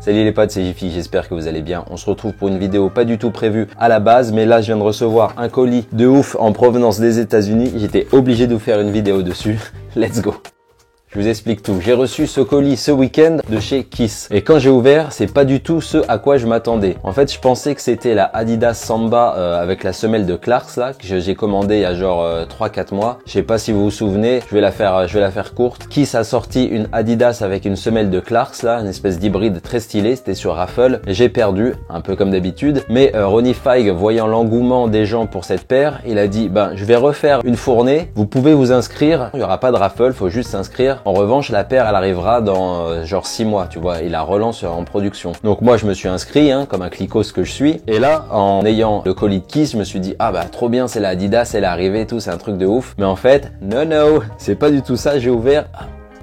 Salut les potes, c'est Jiffy, j'espère que vous allez bien. On se retrouve pour une vidéo pas du tout prévue à la base, mais là je viens de recevoir un colis de ouf en provenance des États-Unis. J'étais obligé de vous faire une vidéo dessus. Let's go! Je vous explique tout. J'ai reçu ce colis ce week-end de chez Kiss. Et quand j'ai ouvert, c'est pas du tout ce à quoi je m'attendais. En fait, je pensais que c'était la Adidas Samba avec la semelle de Clarks là, que j'ai commandé il y a genre 3-4 mois. Je sais pas si vous vous souvenez, je vais la faire courte. Kiss a sorti une Adidas avec une semelle de Clarks là, une espèce d'hybride très stylé. C'était sur Raffle. J'ai perdu, un peu comme d'habitude. Mais Ronnie Fieg, voyant l'engouement des gens pour cette paire, il a dit, je vais refaire une fournée. Vous pouvez vous inscrire. Il y aura pas de raffle, faut juste s'inscrire. En revanche, la paire, elle arrivera dans genre 6 mois, tu vois, il la relance en production. Donc moi, je me suis inscrit, comme un clicos que je suis. Et là, en ayant le colis de Kiss, je me suis dit, trop bien, c'est la Adidas, elle est arrivée et tout, c'est un truc de ouf. Mais en fait, non, c'est pas du tout ça, j'ai ouvert...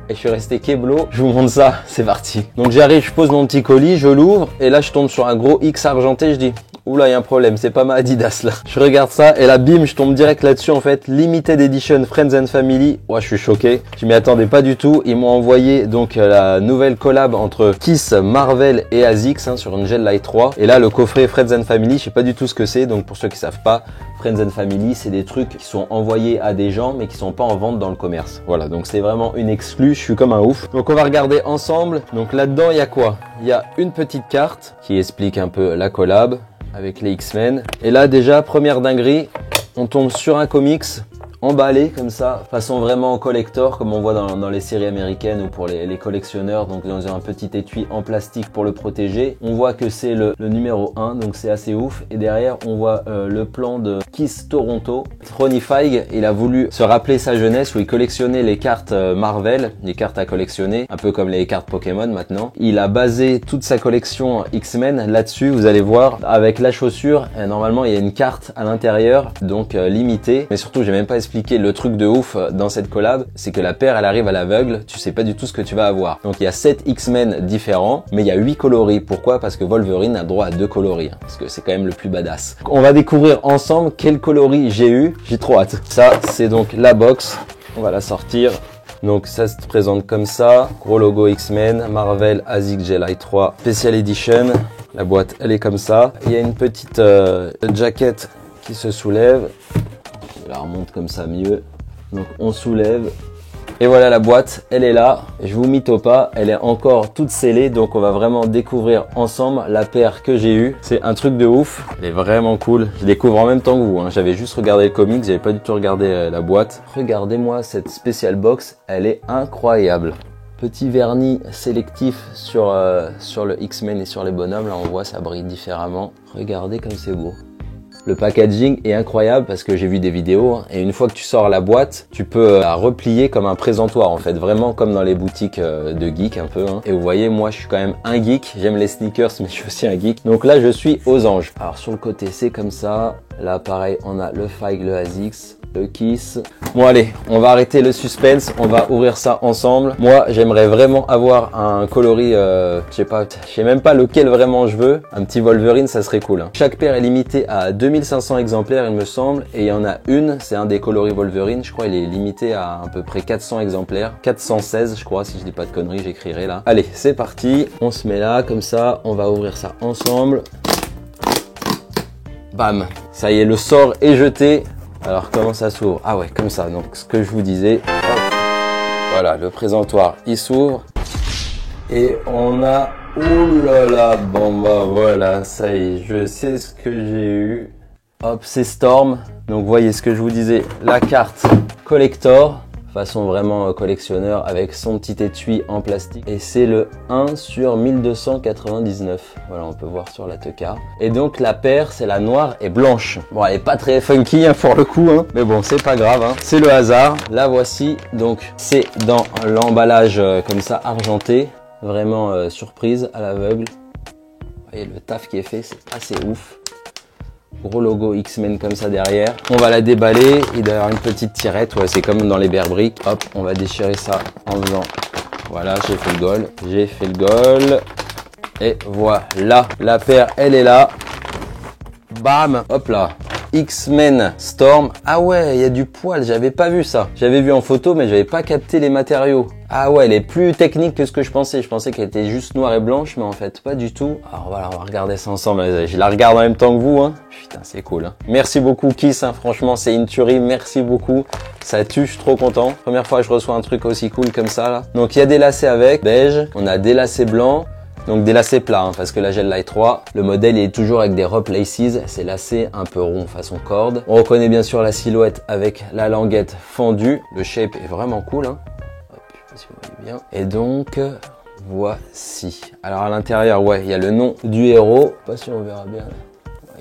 Et je suis resté keblo, je vous montre ça, c'est parti. Donc j'arrive, je pose mon petit colis, je l'ouvre, et là je tombe sur un gros X argenté, je dis, oula, il y a un problème, c'est pas ma Adidas là. Je regarde ça, et là bim, je tombe direct là-dessus en fait, Limited Edition Friends and Family. Ouais, je suis choqué, je m'y attendais pas du tout. Ils m'ont envoyé donc la nouvelle collab entre Kiss, Marvel et ASICS sur une Gel Light 3. Et là le coffret Friends and Family, je sais pas du tout ce que c'est, donc pour ceux qui savent pas, Friends and Family, c'est des trucs qui sont envoyés à des gens mais qui sont pas en vente dans le commerce. Voilà, donc c'est vraiment une exclue, je suis comme un ouf. Donc on va regarder ensemble. Donc là-dedans, il y a quoi? Il y a une petite carte qui explique un peu la collab avec les X-Men. Et là déjà, première dinguerie, on tombe sur un comics emballé comme ça, façon vraiment collector comme on voit dans les séries américaines ou pour les collectionneurs, donc dans un petit étui en plastique pour le protéger. On voit que c'est le numéro 1, donc c'est assez ouf. Et derrière on voit le plan de Kiss Toronto. Ronnie Fieg, il a voulu se rappeler sa jeunesse où il collectionnait les cartes Marvel, les cartes à collectionner, un peu comme les cartes Pokémon maintenant. Il a basé toute sa collection X-Men là-dessus, vous allez voir, avec la chaussure. Et normalement il y a une carte à l'intérieur, donc limitée, mais surtout j'ai même pas expliqué le truc de ouf dans cette collab, c'est que la paire elle arrive à l'aveugle, tu sais pas du tout ce que tu vas avoir. Donc il y a 7 X-Men différents, mais il y a 8 coloris. Pourquoi? Parce que Wolverine a droit à 2 coloris, parce que c'est quand même le plus badass. On va découvrir ensemble quel coloris j'ai eu, j'ai trop hâte. Ça c'est donc la box, on va la sortir. Donc ça se présente comme ça, gros logo X-Men, Marvel, ASICS Gel Light 3, Special Edition. La boîte elle est comme ça. Il y a une petite jaquette qui se soulève. Je la remonte comme ça mieux. Donc on soulève. Et voilà la boîte, elle est là. Je vous mytho pas, elle est encore toute scellée. Donc on va vraiment découvrir ensemble la paire que j'ai eue. C'est un truc de ouf. Elle est vraiment cool. Je découvre en même temps que vous. J'avais juste regardé le comics, j'avais pas du tout regardé la boîte. Regardez-moi cette special box, elle est incroyable. Petit vernis sélectif sur le X-Men et sur les bonhommes. Là on voit ça brille différemment. Regardez comme c'est beau. Le packaging est incroyable parce que j'ai vu des vidéos et une fois que tu sors la boîte, tu peux la replier comme un présentoir en fait, vraiment comme dans les boutiques de geek un peu. Et vous voyez, moi je suis quand même un geek, j'aime les sneakers mais je suis aussi un geek. Donc là je suis aux anges. Alors sur le côté c'est comme ça, là pareil on a le Fieg, le ASICS, le Kiss. Bon allez, on va arrêter le suspense, on va ouvrir ça ensemble. Moi j'aimerais vraiment avoir un coloris, je sais même pas lequel vraiment je veux. Un petit Wolverine ça serait cool. Chaque paire est limitée à 2500 exemplaires il me semble. Et il y en a une, c'est un des coloris Wolverine, je crois il est limité à peu près 400 exemplaires. 416 je crois, si je dis pas de conneries j'écrirai là. Allez c'est parti, on se met là comme ça, on va ouvrir ça ensemble. Bam, ça y est le sort est jeté. Alors comment ça s'ouvre? Ah ouais, comme ça, donc ce que je vous disais. Hop. Voilà, le présentoir, il s'ouvre. Et on a... Ouh là là, bon voilà, ça y est, je sais ce que j'ai eu. Hop, c'est Storm. Donc voyez ce que je vous disais, la carte collector. Façon vraiment collectionneur avec son petit étui en plastique. Et c'est le 1 sur 1299. Voilà, on peut voir sur la teucar. Et donc la paire, c'est la noire et blanche. Bon, elle est pas très funky pour le coup, mais bon, c'est pas grave. C'est le hasard. La voici. Donc c'est dans l'emballage comme ça argenté. Vraiment surprise à l'aveugle. Vous voyez le taf qui est fait, c'est assez ouf. Gros logo X-Men comme ça derrière. On va la déballer. Il doit y avoir une petite tirette. Ouais, c'est comme dans les Bear Bricks. Hop, on va déchirer ça en faisant... Voilà, j'ai fait le goal. J'ai fait le goal. Et voilà. La paire, elle est là. Bam. Hop là. X-Men Storm. Ah ouais, il y a du poil. J'avais pas vu ça. J'avais vu en photo, mais j'avais pas capté les matériaux. Ah ouais, elle est plus technique que ce que je pensais. Je pensais qu'elle était juste noire et blanche, mais en fait, pas du tout. Alors voilà, on va regarder ça ensemble. Je la regarde en même temps que vous, hein. Putain, c'est cool, hein. Merci beaucoup, Kiss, hein. Franchement, c'est une tuerie. Merci beaucoup. Ça tue, je suis trop content. Première fois que je reçois un truc aussi cool comme ça, là. Donc, il y a des lacets avec, beige. On a des lacets blancs. Donc des lacets plats, hein, parce que la Gel Light 3, le modèle est toujours avec des rope laces, c'est lacets un peu rond façon corde. On reconnaît bien sûr la silhouette avec la languette fendue. Le shape est vraiment cool, hein. Hop, je sais pas si vous voyez bien. Et donc, voici. Alors à l'intérieur, ouais, il y a le nom du héros. Je sais pas si on verra bien.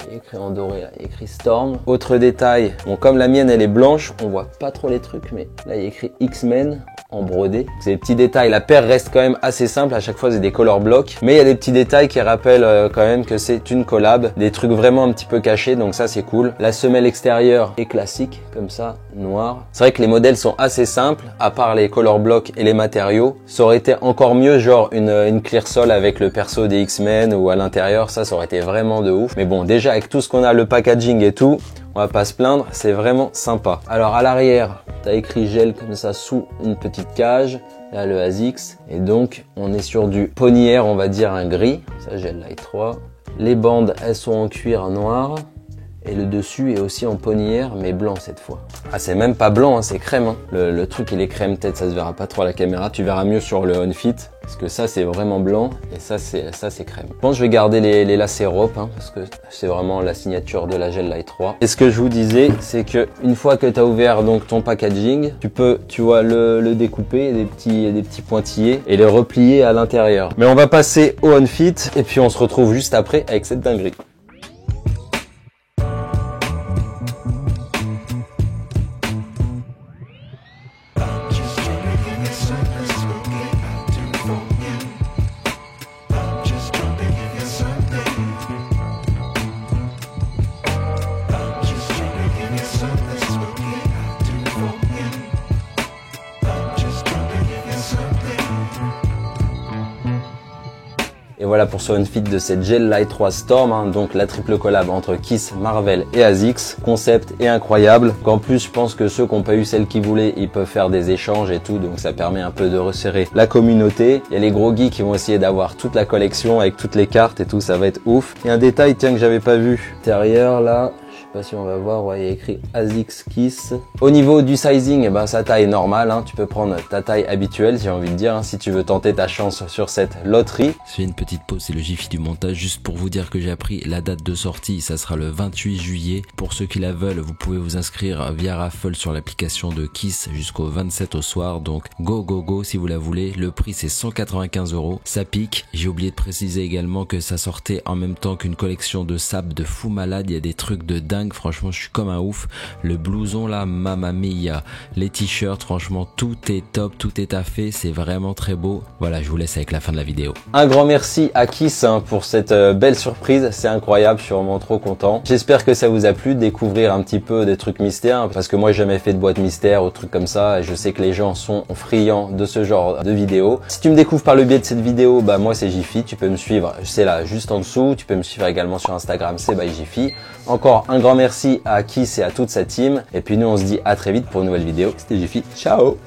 Il est écrit en doré, là. Il est écrit Storm. Autre détail, bon comme la mienne elle est blanche, on voit pas trop les trucs, mais là il est écrit X-Men en brodé. C'est des petits détails, la paire reste quand même assez simple, à chaque fois c'est des color blocks, mais il y a des petits détails qui rappellent quand même que c'est une collab, des trucs vraiment un petit peu cachés, donc ça c'est cool. La semelle extérieure est classique, comme ça, noire. C'est vrai que les modèles sont assez simples, à part les color blocks et les matériaux. Ça aurait été encore mieux, genre une clear sol avec le perso des X-Men ou à l'intérieur, ça aurait été vraiment de ouf. Mais bon, déjà avec tout ce qu'on a, le packaging et tout, on va pas se plaindre, c'est vraiment sympa. Alors à l'arrière, t'as écrit gel comme ça sous une petite cage. Là le ASICS. Et donc on est sur du ponnière, on va dire un gris. Ça Gel Light 3. Les bandes, elles sont en cuir noir. Et le dessus est aussi en ponnière, mais blanc cette fois. Ah, c'est même pas blanc, hein, c'est crème. Hein. Le truc, il est crème, peut-être ça se verra pas trop à la caméra. Tu verras mieux sur le OnFit. Parce que ça, c'est vraiment blanc. Et ça, c'est crème. Je pense que je vais garder les lacets rope, hein, parce que c'est vraiment la signature de la Gel Light 3. Et ce que je vous disais, c'est que une fois que tu as ouvert donc ton packaging, tu peux, tu vois, le découper, des petits pointillés, et les replier à l'intérieur. Mais on va passer au OnFit, et puis on se retrouve juste après avec cette dinguerie. Et voilà pour ce OnFit de cette Gel Light 3 Storm, hein, donc la triple collab entre Kiss, Marvel et ASICS. Concept est incroyable. En plus, je pense que ceux qui n'ont pas eu celle qu'ils voulaient, ils peuvent faire des échanges et tout, donc ça permet un peu de resserrer la communauté. Il y a les gros geeks qui vont essayer d'avoir toute la collection avec toutes les cartes et tout, ça va être ouf. Et un détail, tiens, que j'avais pas vu. Intérieur, là, je sais pas si on va voir, ouais, il y a écrit ASICS Kiss. Au niveau du sizing, eh ben, sa taille est normale, hein. Tu peux prendre ta taille habituelle, j'ai envie de dire, hein, si tu veux tenter ta chance sur cette loterie. Je fais une petite pause, c'est le Jiffy du montage, juste pour vous dire que j'ai appris la date de sortie, ça sera le 28 juillet. Pour ceux qui la veulent, vous pouvez vous inscrire via raffle sur l'application de Kiss jusqu'au 27 au soir, donc go si vous la voulez. Le prix c'est 195 €, ça pique. J'ai oublié de préciser également que ça sortait en même temps qu'une collection de sapes de fou malade, il y a des trucs de dingue. Franchement je suis comme un ouf. Le blouson là, mamma mia, les t-shirts, franchement tout est top, tout est taffé, c'est vraiment très beau. Voilà, je vous laisse avec la fin de la vidéo. Un grand merci à Kiss, hein, pour cette belle surprise, c'est incroyable, je suis vraiment trop content. J'espère que ça vous a plu de découvrir un petit peu des trucs mystères, parce que moi j'ai jamais fait de boîte mystère ou trucs comme ça, et je sais que les gens sont friands de ce genre de vidéos. Si tu me découvres par le biais de cette vidéo, bah moi c'est Jiffy, tu peux me suivre, c'est là juste en dessous, tu peux me suivre également sur Instagram, c'est by Jiffy. Encore un grand merci à Kiss et à toute sa team. Et puis nous on se dit à très vite pour une nouvelle vidéo. C'était Jiffy. Ciao.